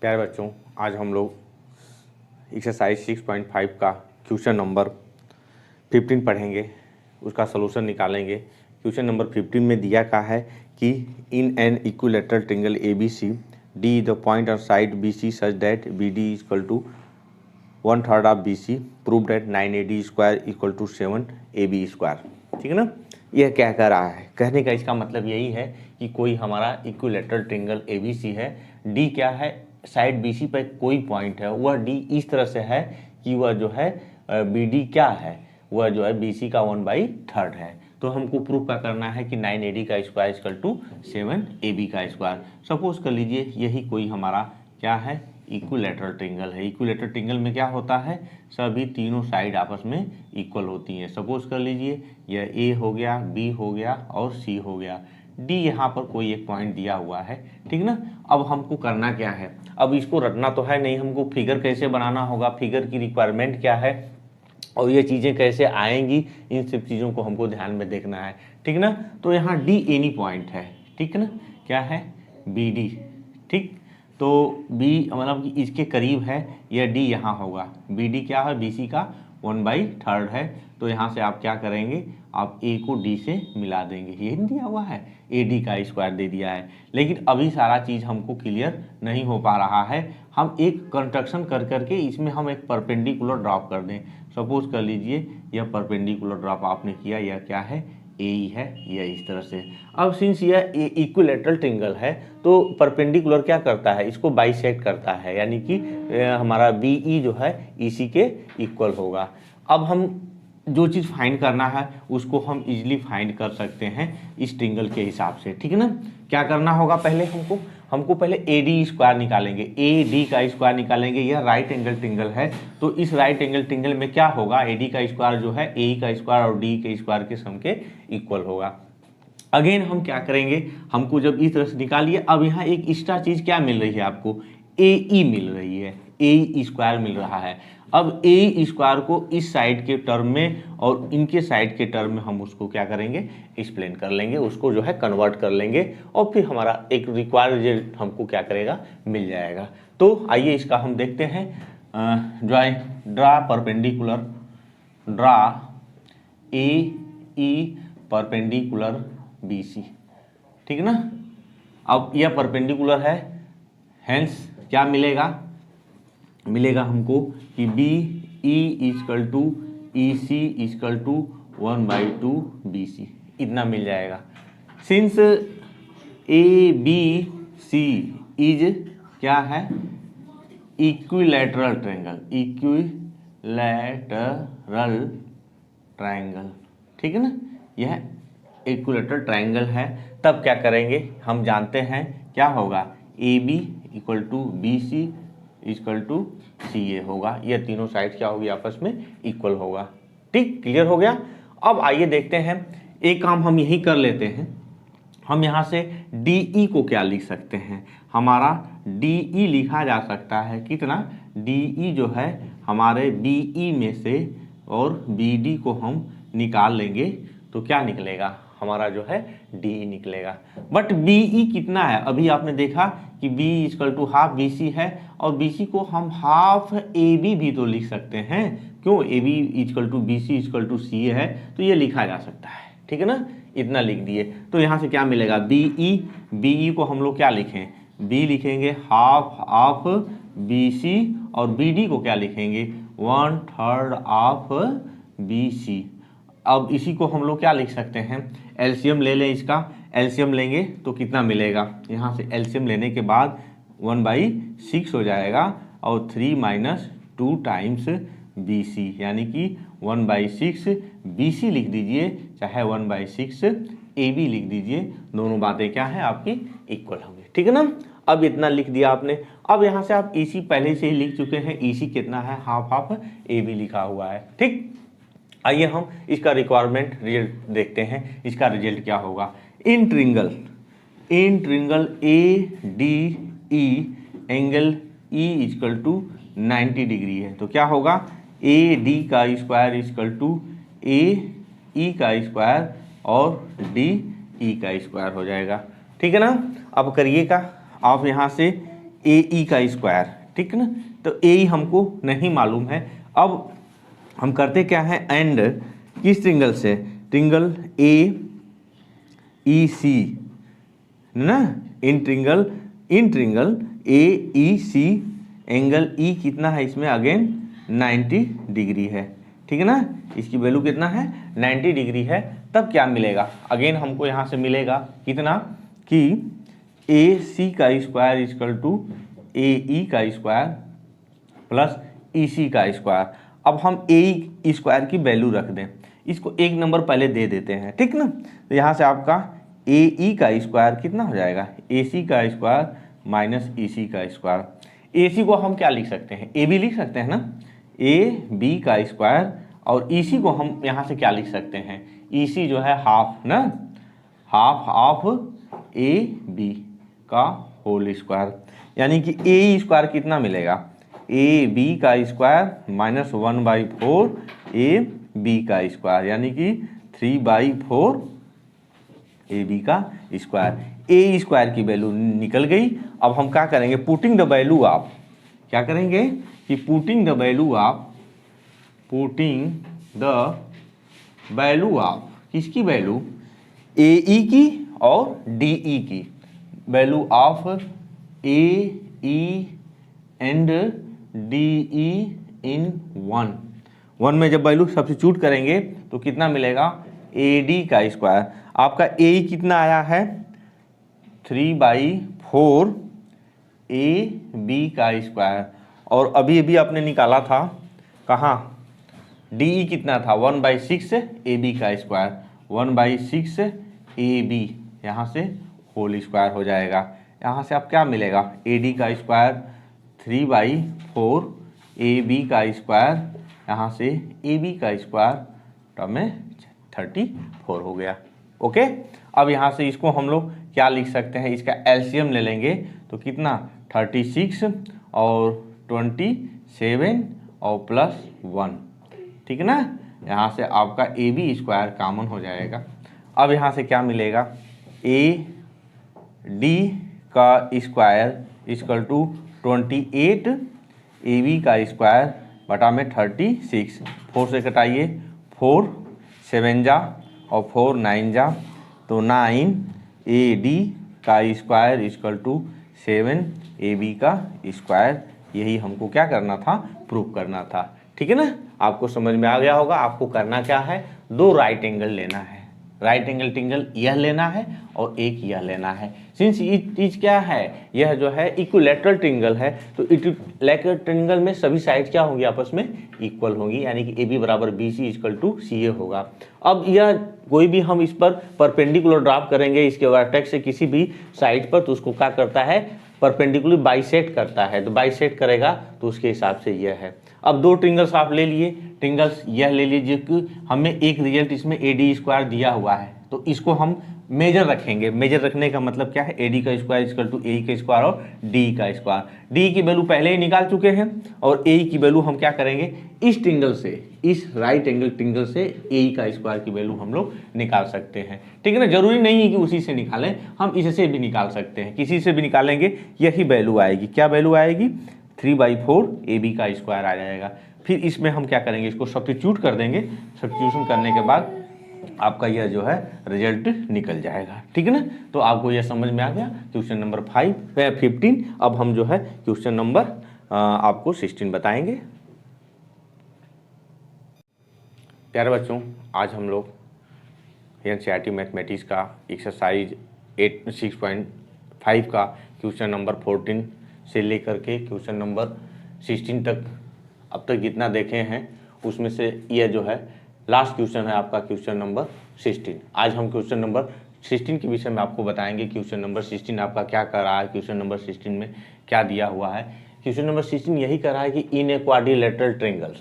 प्यारे बच्चों, आज हम लोग एक्सरसाइज 6.5 का क्वेश्चन नंबर 15 पढ़ेंगे, उसका सलूशन निकालेंगे। क्वेश्चन नंबर 15 में दिया का है कि in an equilateral triangle ABC D the point on side BC such that BD equal to 1/3 of BC prove that 9AD square equal to 7AB square. ठीक है ना। यह क्या कह रहा है? कहने का इसका मतलब यही है कि कोई हमारा इक्विलेटरल ट्रायंगल ABC है, D क्या है, साइड BC पर कोई पॉइंट है, वह D इस तरह से है कि वह जो है BD क्या है, वह जो है BC का 1/3 है। तो हमको प्रूफ क्या करना है कि 9AD का स्क्वायर इक्वल टू 7AB का स्क्वायर। सपोज कर लीजिए यही कोई हमारा क्या है, इक्विलेटरल ट्रायंगल है। इक्विलेटरल ट्रायंगल में क्या होता है, सभी तीनों साइड आपस में इक्वल होती हैं। सपोज कर लीजिए यह A हो गया, B हो गया और C हो गया, D यहाँ पर कोई एक पॉइंट दिया हुआ है। ठीक ना। अब हमको करना क्या है, अब इसको रटना तो है नहीं, हमको फिगर कैसे बनाना होगा, फिगर की रिक्वायरमेंट क्या है और ये चीज़ें कैसे आएंगी, इन सब चीज़ों को हमको ध्यान में देखना है। ठीक ना। तो यहाँ D एनी पॉइंट है, ठीक ना, क्या है BD। ठीक, तो B मतलब कि इसके करीब है, यह D यहाँ होगा। BD क्या है, BC का 1/3 है। तो यहाँ से आप क्या करेंगे, आप A को D से मिला देंगे, यही दिया हुआ है, AD का स्क्वायर दे दिया है। लेकिन अभी सारा चीज़ हमको क्लियर नहीं हो पा रहा है, हम एक कंस्ट्रक्शन कर करके इसमें हम एक परपेंडिकुलर ड्रॉप कर दें। सपोज कर लीजिए यह परपेंडिकुलर ड्रॉप आपने किया, यह क्या है, ए ही है, यह इस तरह से। अब सिंस यह इक्विलेटरल ट्रायंगल है तो परपेंडिकुलर क्या करता है, इसको बाइसेक्ट करता है, यानी कि हमारा BE जो है EC के इक्वल होगा। अब हम जो चीज़ फाइंड करना है उसको हम इजीली फाइंड कर सकते हैं इस ट्रायंगल के हिसाब से। ठीक है ना। क्या करना होगा, पहले हमको पहले AD स्क्वायर निकालेंगे, AD का स्क्वायर निकालेंगे। यह राइट एंगल ट्रायंगल है, तो इस राइट एंगल ट्रायंगल में क्या होगा, AD का स्क्वायर जो है AE का स्क्वायर और D के स्क्वायर के सम के इक्वल होगा। अगेन हम क्या करेंगे, हमको जब इस तरह से निकालिए, अब यहाँ एक एक्स्ट्रा चीज़ क्या मिल रही है आपको, AE मिल रही है, AE स्क्वायर मिल रहा है। अब AE स्क्वायर को इस साइड के टर्म में और इनके साइड के टर्म में हम उसको क्या करेंगे, एक्सप्लेन कर लेंगे, उसको जो है कन्वर्ट कर लेंगे और फिर हमारा एक रिक्वायर्ड रिजल्ट हमको क्या करेगा, मिल जाएगा। तो आइए इसका हम देखते हैं। Draw perpendicular, draw AE perpendicular BC। ठीक है ना। अब यह परपेंडिकुलर है, हेंस क्या मिलेगा, मिलेगा हमको कि BE equal to EC equal to 1/2 BC, इतना मिल जाएगा। सिंस ABC इज क्या है, इक्विलैटरल ट्रायंगल, इक्विलैटरल ट्रायंगल। ठीक है ना, यह इक्विलैटरल ट्रायंगल है। तब क्या करेंगे, हम जानते हैं क्या होगा, AB equal to BC equal to CA होगा। यह तीनों साइड क्या होगी, आपस में इक्वल होगा। ठीक, क्लियर हो गया। अब आइए देखते हैं, एक काम हम यही कर लेते हैं, हम यहाँ से DE को क्या लिख सकते हैं, हमारा DE लिखा जा सकता है कितना, DE जो है हमारे BE में से और BD को हम निकाल लेंगे तो क्या निकलेगा, हमारा जो है DE निकलेगा। बट BE कितना है, अभी आपने देखा कि B equal to half BC है और BC को हम हाफ AB भी तो लिख सकते हैं। क्यों, AB equal to BC equal to CA है, तो ये लिखा जा सकता है। ठीक है ना, इतना लिख दिए। तो यहाँ से क्या मिलेगा, BE को हम लोग क्या लिखें, B लिखेंगे हाफ ऑफ BC और BD को क्या लिखेंगे, 1/3 ऑफ BC। अब इसी को हम लोग क्या लिख सकते हैं, एलसीएम ले लें, इसका एलसीएम लेंगे तो कितना मिलेगा, यहाँ से एलसीएम लेने के बाद 1/6 हो जाएगा और 3 - 2 टाइम्स BC, यानी कि 1/6 BC लिख दीजिए, चाहे 1/6 AB लिख दीजिए, दोनों बातें क्या है आपकी इक्वल होंगी। ठीक है ना। अब इतना लिख दिया आपने। अब यहाँ से आप EC पहले से ही लिख चुके हैं, EC कितना है, हाफ ऑफ AB लिखा हुआ है। ठीक, आइए हम इसका रिक्वायरमेंट रिजल्ट देखते हैं, इसका रिजल्ट क्या होगा। In triangle ADE angle E equal to 90 degree है, तो क्या होगा, AD का स्क्वायर इक्वल टू AE का स्क्वायर और DE का स्क्वायर हो जाएगा। ठीक है ना। अब करिएगा आप यहाँ से ए ई का स्क्वायर, ठीक है ना। तो ए ई हमको नहीं मालूम है। अब हम करते क्या है, एंड किस ट्रिंगल से, ट्रिंगल ए ई सी ना, इन ट्रिंगल ए ई सी एंगल ई कितना है इसमें, अगेन 90 डिग्री है, ठीक है ना। इसकी वैल्यू कितना है, 90 डिग्री है। तब क्या मिलेगा, अगेन हमको यहाँ से मिलेगा कितना, कि ए सी का स्क्वायर इक्वल टू ए ई का स्क्वायर प्लस ई सी का स्क्वायर। अब हम ए ई स्क्वायर की वैल्यू रख दें, इसको एक नंबर पहले दे देते हैं, ठीक ना। तो यहाँ से आपका ए ई का स्क्वायर कितना हो जाएगा, ए सी का स्क्वायर माइनस ई सी का स्क्वायर। ए सी को हम क्या लिख सकते हैं, ए बी लिख सकते हैं ना, ए बी का स्क्वायर। और ई सी को हम यहाँ से क्या लिख सकते हैं, ई सी जो है हाफ ना, हाफ ऑफ ए बी का होल स्क्वायर। यानी कि ए स्क्वायर कितना मिलेगा, ए बी का स्क्वायर माइनस 1/4 ए बी का स्क्वायर, यानी कि 3/4 ए बी का स्क्वायर। ए स्क्वायर की वैल्यू निकल गई। अब हम क्या करेंगे, पुटिंग द वैल्यू ऑफ, क्या करेंगे कि putting the value of, putting the value of, किसकी वैल्यू, ए ई की और डी ई की value of A E and D E in 1 में जब वैल्यू सब्स्टिट्यूट करेंगे तो कितना मिलेगा, ए डी का स्क्वायर। आपका ए ई कितना आया है, 3/4 ए बी का स्क्वायर। और अभी अभी आपने निकाला था कहाँ, डी ई कितना था, 1/6 ए बी का स्क्वायर, 1/6 ए बी, यहाँ से होल स्क्वायर हो जाएगा। यहाँ से आप क्या मिलेगा, ए डी का स्क्वायर 3/4 ए बी का स्क्वायर, यहाँ से ए बी का स्क्वायर टर्म में 34 हो गया। ओके, अब यहाँ से इसको हम लोग क्या लिख सकते हैं, इसका एलसीएम ले लेंगे तो कितना, 36 और 27 और प्लस 1, ठीक है ना। यहाँ से आपका ए बी स्क्वायर कॉमन हो जाएगा। अब यहाँ से क्या मिलेगा, ए डी का square equal to 28 A B का स्क्वायर बटा में 36, 4 से कटाइए, 4 7 जा और 4 9 जा, तो 9 ए डी का square equal to 7 A B का स्क्वायर। यही हमको क्या करना था, प्रूव करना था, ठीक है ना। आपको समझ में आ गया होगा। आपको करना क्या है, 2 राइट एंगल लेना है, राइट एंगल ट्रिंगल यह लेना है और एक यह लेना है। सिंस ये चीज क्या है, यह जो है इक्विलैटरल ट्रिंगल है, तो इक्विलैटरल ट्रिंगल में सभी साइड क्या होंगी, आपस में इक्वल होंगी, यानी कि ए बी बराबर बी सी इक्वल टू सी ए होगा। अब यह कोई भी हम इस पर परपेंडिकुलर ड्रॉप करेंगे इसके वर्टेक्स से किसी भी साइड पर, तो उसको क्या करता है, परपेंडिकुलर बाइसेक्ट करता है। तो बाइसेक्ट करेगा तो उसके हिसाब से यह है। अब 2 ट्रिंगल्स आप ले लिए, ट्रिंगल्स यह ले लीजिए कि हमें एक रिजल्ट इसमें ए डी स्क्वायर दिया हुआ है, तो इसको हम मेजर रखेंगे। मेजर रखने का मतलब क्या है, ए डी का स्क्वायर इक्वल टू ए का स्क्वायर और डी का स्क्वायर। डी की वैल्यू पहले ही निकाल चुके हैं और ए की वैल्यू हम क्या करेंगे, इस ट्रिंगल से, इस राइट एंगल ट्रिंगल से ए का स्क्वायर की वैल्यू हम लोग निकाल सकते हैं, ठीक है ना। जरूरी नहीं है कि उसी से निकालें, हम इससे भी निकाल सकते हैं, किसी से भी निकालेंगे यही वैल्यू आएगी। क्या वैल्यू आएगी, 3/4 ए बी का स्क्वायर आ जाएगा। फिर इसमें हम क्या करेंगे, इसको सब्स्टिट्यूट कर देंगे। सब्स्टिट्यूशन करने के बाद आपका यह जो है रिजल्ट निकल जाएगा, ठीक है ना। तो आपको यह समझ में आ गया क्वेश्चन नंबर 15। अब हम जो है क्वेश्चन नंबर आपको 16 बताएंगे। प्यारे बच्चों, आज हम लोग एनसीईआरटी मैथमेटिक्स का एक्सरसाइज 6.5 का क्वेश्चन नंबर 14 से लेकर के क्वेश्चन नंबर 16 तक अब तक जितना देखे हैं उसमें से यह जो है लास्ट क्वेश्चन है आपका, क्वेश्चन नंबर 16। आज हम क्वेश्चन नंबर 16 के विषय में आपको बताएंगे। क्वेश्चन नंबर 16 आपका क्या कर रहा है, क्वेश्चन नंबर 16 में क्या दिया हुआ है। क्वेश्चन नंबर 16 यही कर रहा है कि in a quadrilateral triangle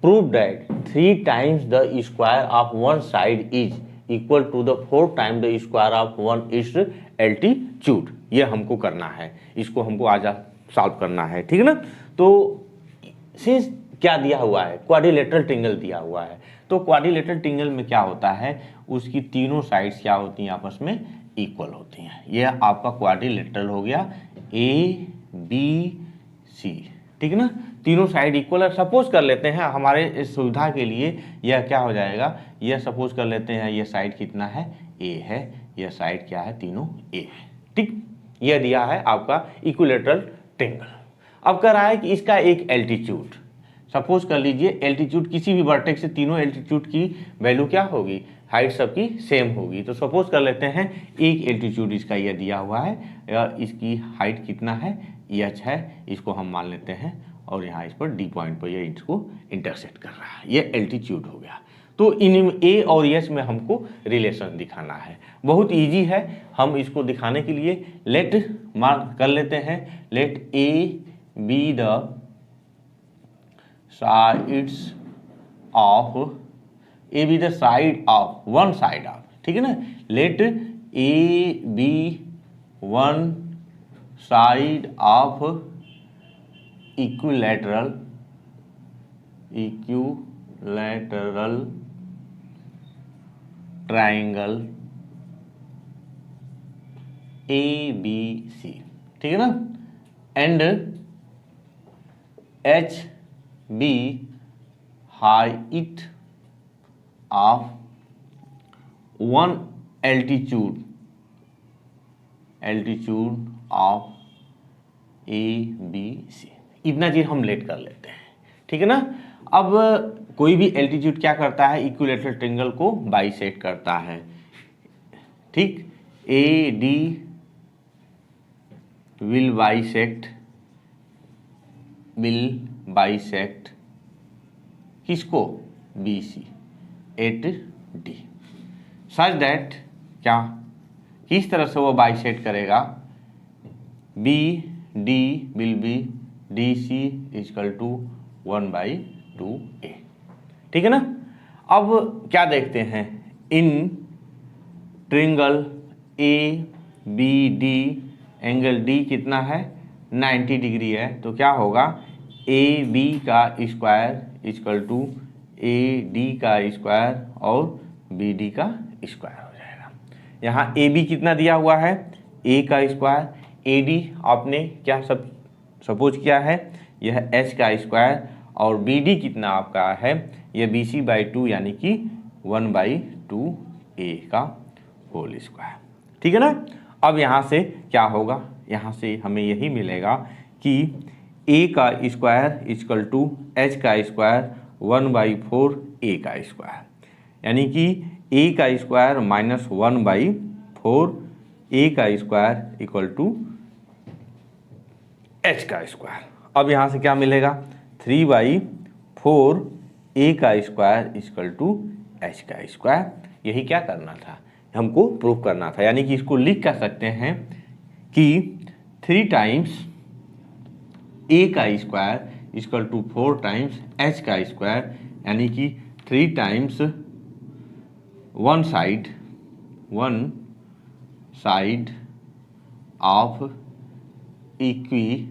prove that 3 times the square of one side is equal to the 4 times the square of one its altitude. ये हमको करना है, इसको हमको आज सॉल्व करना है, ठीक है ना। तो सिंस क्या दिया हुआ है, क्वाड्रिलेटरल ट्रायंगल दिया हुआ है, तो क्वाड्रिलेटरल ट्रायंगल में क्या होता है, उसकी तीनों साइड्स क्या होती हैं, आपस में इक्वल होती हैं। यह आपका क्वाड्रिलेटरल हो गया, ए बी सी, ठीक है ना, तीनों साइड इक्वल है। सपोज कर लेते हैं हमारे इस सुविधा के लिए यह क्या हो जाएगा, यह सपोज कर लेते हैं यह साइड कितना है, ए है, यह साइड क्या है, तीनों ए है, ठीक। यह दिया है आपका इक्विलैटरल ट्रायंगल। अब कह रहा है कि इसका एक एल्टीट्यूड, सपोज कर लीजिए एल्टीट्यूड किसी भी वर्टेक्स से तीनों एल्टीट्यूड की वैल्यू क्या होगी, हाइट सबकी सेम होगी। तो सपोज कर लेते हैं एक एल्टीट्यूड इसका यह दिया हुआ है, इसकी हाइट कितना है, एच है, इसको हम मान लेते हैं, और यहाँ इस पर डी पॉइंट पर ये इसको इंटरसेक्ट कर रहा है, ये एल्टीट्यूड हो गया। तो इन ए और एच में हमको रिलेशन दिखाना है, बहुत इजी है। हम इसको दिखाने के लिए लेट मार्क कर लेते हैं, let A B the sides of, A B the side of, one side of, ठीक है ना, let A B one side of equilateral triangle A B C, ठीक है ना, and H B height of one altitude of A B C, इतना चीज हम late कर लेते हैं, ठीक है ना। अब कोई भी एल्टीट्यूड क्या करता है, इक्विलैटरल ट्रायंगल को बाइसेक्ट करता है, ठीक। ए डी विल बाइसेक्ट किसको, B C at D, such that क्या, किस तरह से वो बाइसेक्ट करेगा, B D will be D C equal to 1/2a, ठीक है ना। अब क्या देखते हैं, in triangle A B D angle D कितना है, 90 डिग्री है, तो क्या होगा, ए बी का square equal to A D का स्क्वायर और बी डी का स्क्वायर हो जाएगा। यहाँ ए बी कितना दिया हुआ है, ए का स्क्वायर, ए डी आपने क्या सब सपोज किया है, यह एच का स्क्वायर, और बी डी कितना आपका है, यह बी सी बाई 2 यानी कि 1/2a का होल स्क्वायर, ठीक है ना। अब यहाँ से क्या होगा, यहाँ से हमें यही मिलेगा कि a का स्क्वायर इक्वल टू एच का स्क्वायर 1/4a का स्क्वायर, यानी कि a का स्क्वायर माइनस 1/4 a का स्क्वायर इक्वल टू h का स्क्वायर। अब यहाँ से क्या मिलेगा, 3/4 a का स्क्वायर इक्वल टू h का स्क्वायर। यही क्या करना था, हमको प्रूफ करना था, यानी कि इसको लिख कर सकते हैं कि 3 टाइम्स a का square equal to 4 times h का स्क्वायर, यानी कि 3 times one side of equilateral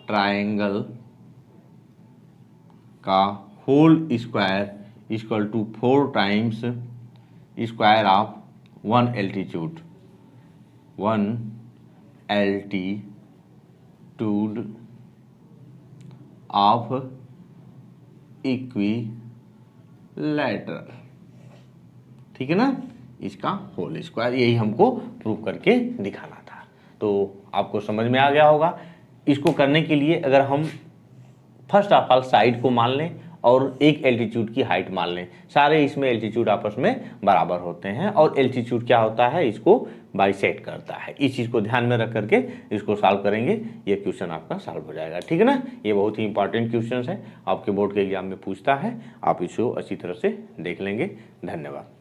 triangle का whole square equal to 4 times square of one altitude of equilateral, ठीक है ना, इसका होल स्क्वायर। यही हमको प्रूव करके दिखाना था। तो आपको समझ में आ गया होगा। इसको करने के लिए अगर हम फर्स्ट ऑफ ऑल साइड को मान लें और एक एल्टीट्यूड की हाइट मान लें, सारे इसमें एल्टीट्यूड आपस में बराबर होते हैं, और एल्टीट्यूड क्या होता है, इसको बाइसेक्ट करता है। इस चीज़ को ध्यान में रख करके इसको सॉल्व करेंगे, ये क्वेश्चन आपका सॉल्व हो जाएगा, ठीक है ना। ये बहुत ही इंपॉर्टेंट क्वेश्चन है, आपके बोर्ड के एग्जाम में पूछता है, आप इसको अच्छी तरह से देख लेंगे। धन्यवाद।